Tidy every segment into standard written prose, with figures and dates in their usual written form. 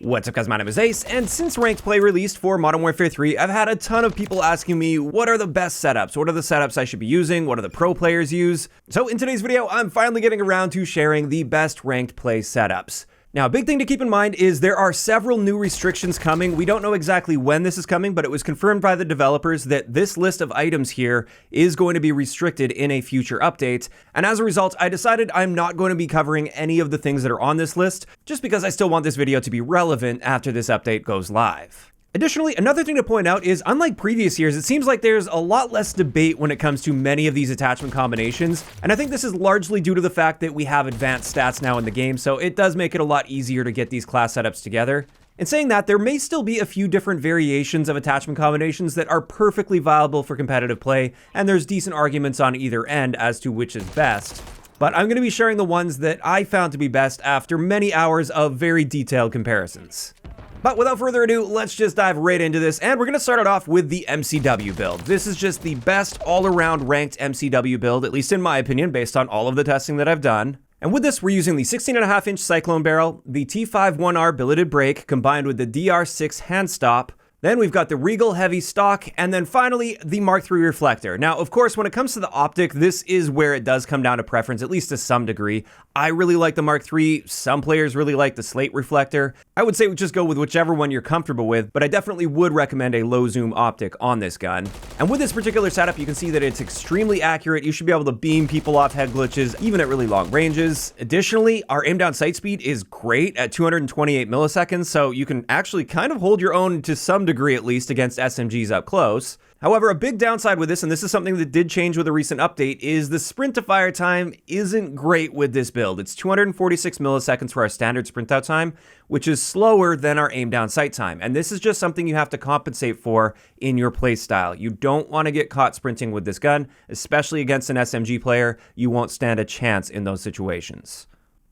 What's up guys, my name is Ace, and since Ranked Play released for Modern Warfare 3, I've had a ton of people asking me what are the best setups, what are the setups I should be using, what do the pro players use. So in today's video, I'm finally getting around to sharing the best Ranked Play setups. Now, a big thing to keep in mind is there are several new restrictions coming. We don't know exactly when this is coming, but it was confirmed by the developers that this list of items here is going to be restricted in a future update. And as a result, I decided I'm not going to be covering any of the things that are on this list, just because I still want this video to be relevant after this update goes live. Additionally, another thing to point out is, unlike previous years, it seems like there's a lot less debate when it comes to many of these attachment combinations, and I think this is largely due to the fact that we have advanced stats now in the game, so it does make it a lot easier to get these class setups together. In saying that, there may still be a few different variations of attachment combinations that are perfectly viable for competitive play, and there's decent arguments on either end as to which is best. But I'm going to be sharing the ones that I found to be best after many hours of very detailed comparisons. But without further ado, let's just dive right into this, and we're going to start it off with the MCW build. This is just the best all-around ranked MCW build, at least in my opinion, based on all of the testing that I've done. And with this, we're using the 16.5-inch Cyclone barrel, the T51R billeted brake combined with the DR6 hand stop. Then we've got the Regal heavy stock, and then finally the Mark III reflector. Now, of course, when it comes to the optic, this is where it does come down to preference, at least to some degree. I really like the Mark III, some players really like the slate reflector. I would say just go with whichever one you're comfortable with, but I definitely would recommend a low zoom optic on this gun. And with this particular setup, you can see that it's extremely accurate. You should be able to beam people off head glitches, even at really long ranges. Additionally, our aim down sight speed is great at 228 milliseconds, so you can actually kind of hold your own to some degree at least against SMGs up close. However, a big downside with this, and this is something that did change with a recent update, is the sprint to fire time isn't great with this build. It's 246 milliseconds for our standard sprint out time, which is slower than our aim down sight time. And this is just something you have to compensate for in your playstyle. You don't want to get caught sprinting with this gun, especially against an SMG player. You won't stand a chance in those situations.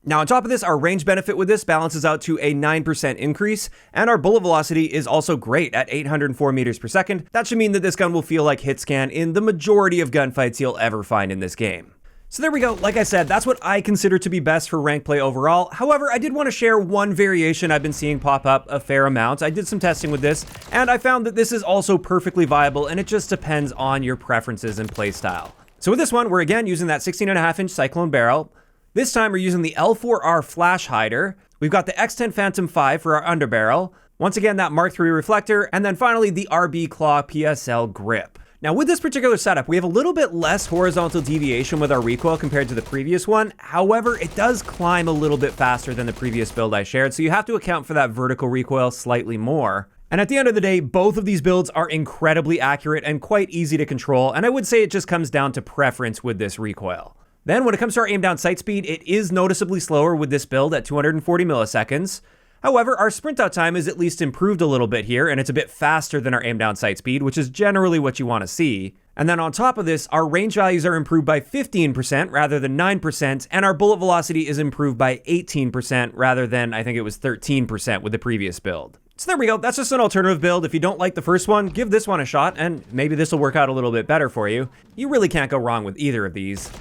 Now, on top of this, our range benefit with this balances out to a 9% increase, and our bullet velocity is also great at 804 meters per second. That should mean that this gun will feel like hit scan in the majority of gunfights you'll ever find in this game. So there we go. Like I said, that's what I consider to be best for ranked play overall. However, I did want to share one variation I've been seeing pop up a fair amount. I did some testing with this, and I found that this is also perfectly viable, and it just depends on your preferences and playstyle. So with this one, we're again using that 16.5-inch Cyclone barrel. This time we're using the L4R flash hider. We've got the X10 Phantom 5 for our underbarrel. Once again, that Mark III reflector, and then finally the RB Claw PSL grip. Now with this particular setup, we have a little bit less horizontal deviation with our recoil compared to the previous one. However, it does climb a little bit faster than the previous build I shared, so you have to account for that vertical recoil slightly more. And at the end of the day, both of these builds are incredibly accurate and quite easy to control, and I would say it just comes down to preference with this recoil. Then when it comes to our aim down sight speed, it is noticeably slower with this build at 240 milliseconds. However, our sprint out time is at least improved a little bit here, and it's a bit faster than our aim down sight speed, which is generally what you want to see. And then on top of this, our range values are improved by 15% rather than 9%, and our bullet velocity is improved by 18% rather than, I think it was 13% with the previous build. So there we go, that's just an alternative build. If you don't like the first one, give this one a shot, and maybe this will work out a little bit better for you. You really can't go wrong with either of these.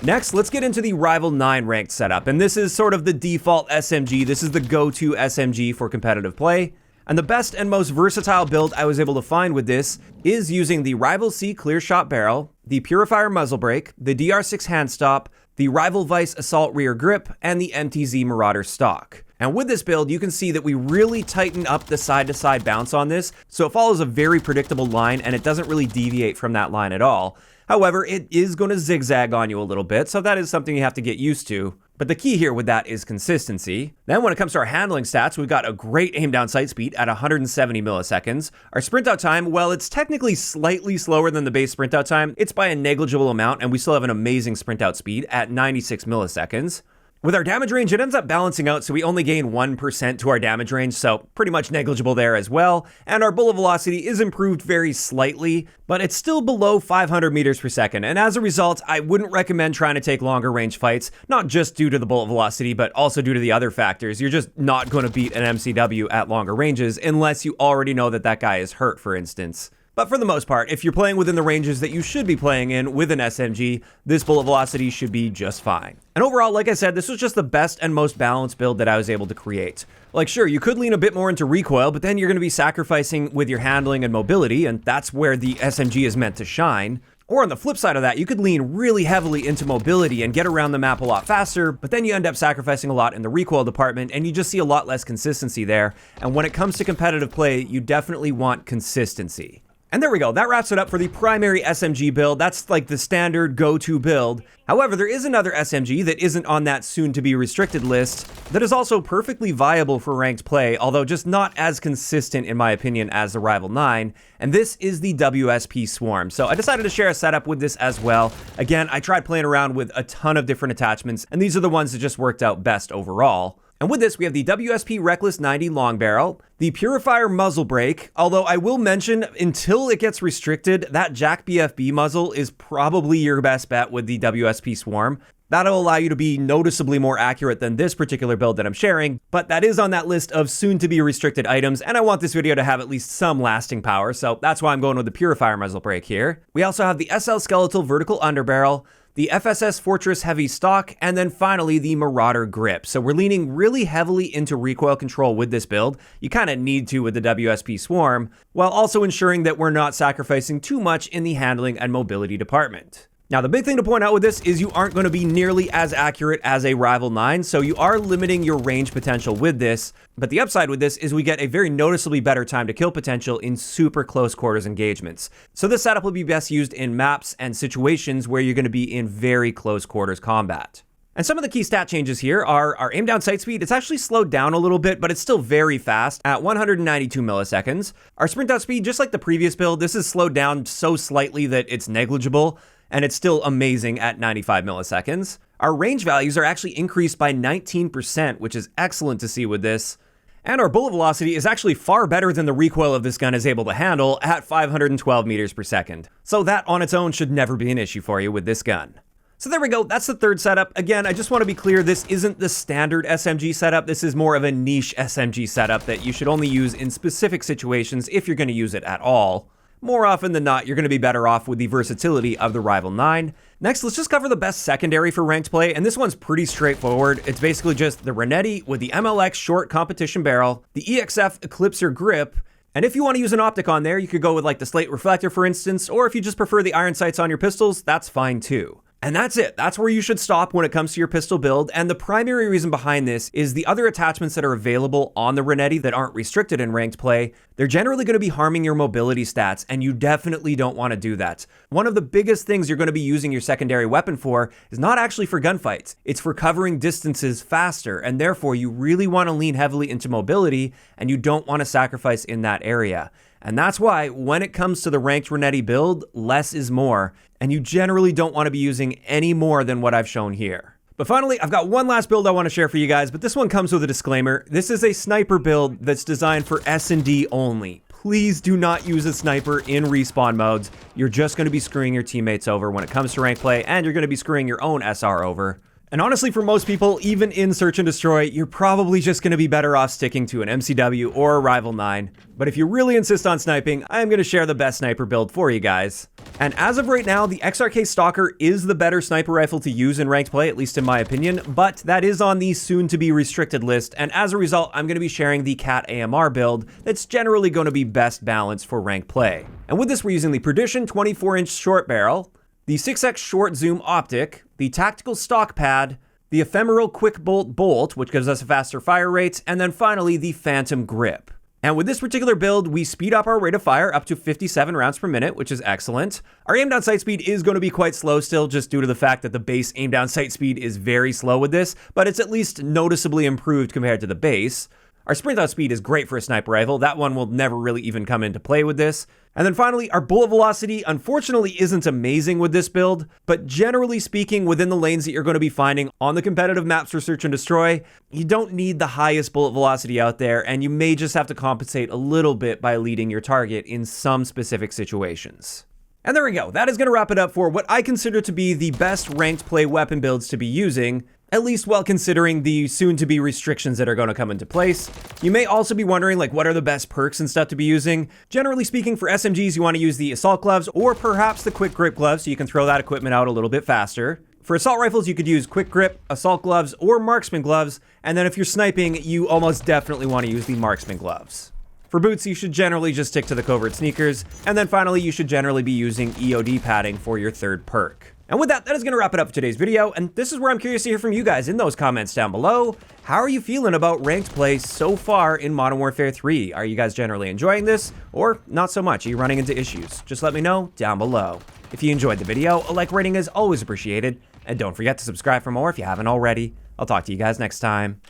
Next, let's get into the Rival 9 ranked setup, and this is sort of the default SMG. This is the go-to SMG for competitive play, and the best and most versatile build I was able to find with this is using the Rival C clear shot barrel, the Purifier muzzle brake, the DR6 hand stop, the Rival Vice assault rear grip, and the MTZ Marauder stock. And with this build, you can see that we really tighten up the side-to-side bounce on this, so it follows a very predictable line, and it doesn't really deviate from that line at all. However, it is going to zigzag on you a little bit, so that is something you have to get used to. But the key here with that is consistency. Then when it comes to our handling stats, we've got a great aim down sight speed at 170 milliseconds. Our sprint out time, well, it's technically slightly slower than the base sprint out time. It's by a negligible amount, and we still have an amazing sprint out speed at 96 milliseconds. With our damage range, it ends up balancing out, so we only gain 1% to our damage range, so pretty much negligible there as well. And our bullet velocity is improved very slightly, but it's still below 500 meters per second. And as a result, I wouldn't recommend trying to take longer range fights, not just due to the bullet velocity, but also due to the other factors. You're just not going to beat an MCW at longer ranges unless you already know that that guy is hurt, for instance. But for the most part, if you're playing within the ranges that you should be playing in with an SMG, this bullet velocity should be just fine. And overall, like I said, this was just the best and most balanced build that I was able to create. Like sure, you could lean a bit more into recoil, but then you're going to be sacrificing with your handling and mobility, and that's where the SMG is meant to shine. Or on the flip side of that, you could lean really heavily into mobility and get around the map a lot faster, but then you end up sacrificing a lot in the recoil department, and you just see a lot less consistency there. And when it comes to competitive play, you definitely want consistency. And there we go, that wraps it up for the primary SMG build. That's like the standard go-to build. However, there is another SMG that isn't on that soon-to-be restricted list that is also perfectly viable for ranked play, although just not as consistent in my opinion as the Rival 9, and this is the WSP Swarm. So I decided to share a setup with this as well. Again, I tried playing around with a ton of different attachments, and these are the ones that just worked out best overall. And with this, we have the WSP Reckless 90 long barrel, the Purifier muzzle brake, although I will mention, until it gets restricted, that Jack BFB muzzle is probably your best bet with the WSP Swarm. That'll allow you to be noticeably more accurate than this particular build that I'm sharing, but that is on that list of soon-to-be restricted items, and I want this video to have at least some lasting power, so that's why I'm going with the Purifier muzzle brake here. We also have the SL Skeletal vertical underbarrel, the FSS Fortress heavy stock, and then finally the Marauder grip. So we're leaning really heavily into recoil control with this build. You kind of need to with the WSP Swarm, while also ensuring that we're not sacrificing too much in the handling and mobility department. Now, the big thing to point out with this is you aren't going to be nearly as accurate as a Rival 9, so you are limiting your range potential with this, but the upside with this is we get a very noticeably better time to kill potential in super close quarters engagements. So this setup will be best used in maps and situations where you're going to be in very close quarters combat. And some of the key stat changes here are our aim down sight speed. It's actually slowed down a little bit, but it's still very fast at 192 milliseconds. Our sprint out speed, just like the previous build, this is slowed down so slightly that it's negligible, and it's still amazing at 95 milliseconds. Our range values are actually increased by 19%, which is excellent to see with this. And our bullet velocity is actually far better than the recoil of this gun is able to handle at 512 meters per second. So that on its own should never be an issue for you with this gun. So there we go, that's the third setup. Again, I just want to be clear, this isn't the standard SMG setup. This is more of a niche SMG setup that you should only use in specific situations if you're going to use it at all. More often than not, you're going to be better off with the versatility of the Rival 9. Next, let's just cover the best secondary for ranked play, and this one's pretty straightforward. It's basically just the Renetti with the MLX short competition barrel, the EXF Eclipser grip, and if you want to use an optic on there, you could go with like the slate reflector for instance, or if you just prefer the iron sights on your pistols, that's fine too. And that's it. That's where you should stop when it comes to your pistol build. And the primary reason behind this is the other attachments that are available on the Renetti that aren't restricted in ranked play. They're generally going to be harming your mobility stats, and you definitely don't want to do that. One of the biggest things you're going to be using your secondary weapon for is not actually for gunfights. It's for covering distances faster, and therefore you really want to lean heavily into mobility, and you don't want to sacrifice in that area. And that's why when it comes to the ranked Renetti build, less is more, and you generally don't want to be using any more than what I've shown here. But finally, I've got one last build I want to share for you guys, but this one comes with a disclaimer. This is a sniper build that's designed for S&D only. Please do not use a sniper in respawn modes. You're just going to be screwing your teammates over when it comes to ranked play, and you're going to be screwing your own SR over. And honestly, for most people, even in Search and Destroy, you're probably just going to be better off sticking to an MCW or a Rival 9. But if you really insist on sniping, I am going to share the best sniper build for you guys. And as of right now, the XRK Stalker is the better sniper rifle to use in ranked play, at least in my opinion, but that is on the soon-to-be restricted list, and as a result, I'm going to be sharing the Cat AMR build that's generally going to be best balanced for ranked play. And with this, we're using the Perdition 24-inch short barrel, the 6x short zoom optic, the tactical stock pad, the ephemeral quick bolt, which gives us a faster fire rate, and then finally the Phantom grip. And with this particular build, we speed up our rate of fire up to 57 rounds per minute, which is excellent. Our aim down sight speed is going to be quite slow still, just due to the fact that the base aim down sight speed is very slow with this, but it's at least noticeably improved compared to the base. Our sprint out speed is great for a sniper rifle. That one will never really even come into play with this. And then finally, our bullet velocity unfortunately isn't amazing with this build, but generally speaking, within the lanes that you're going to be finding on the competitive maps for Search and Destroy, you don't need the highest bullet velocity out there, and you may just have to compensate a little bit by leading your target in some specific situations. And there we go. That is going to wrap it up for what I consider to be the best ranked play weapon builds to be using. at least while considering the soon-to-be restrictions that are going to come into place. You may also be wondering, like, what are the best perks and stuff to be using? Generally speaking, for SMGs, you want to use the assault gloves or perhaps the quick grip gloves so you can throw that equipment out a little bit faster. For assault rifles, you could use quick grip, assault gloves, or marksman gloves, and then if you're sniping, you almost definitely want to use the marksman gloves. For boots, you should generally just stick to the covert sneakers, and then finally, you should generally be using EOD padding for your third perk. And with that, that is going to wrap it up for today's video, and this is where I'm curious to hear from you guys in those comments down below. How are you feeling about ranked play so far in Modern Warfare 3? Are you guys generally enjoying this, or not so much? Are you running into issues? Just let me know down below. If you enjoyed the video, a like rating is always appreciated, and don't forget to subscribe for more if you haven't already. I'll talk to you guys next time.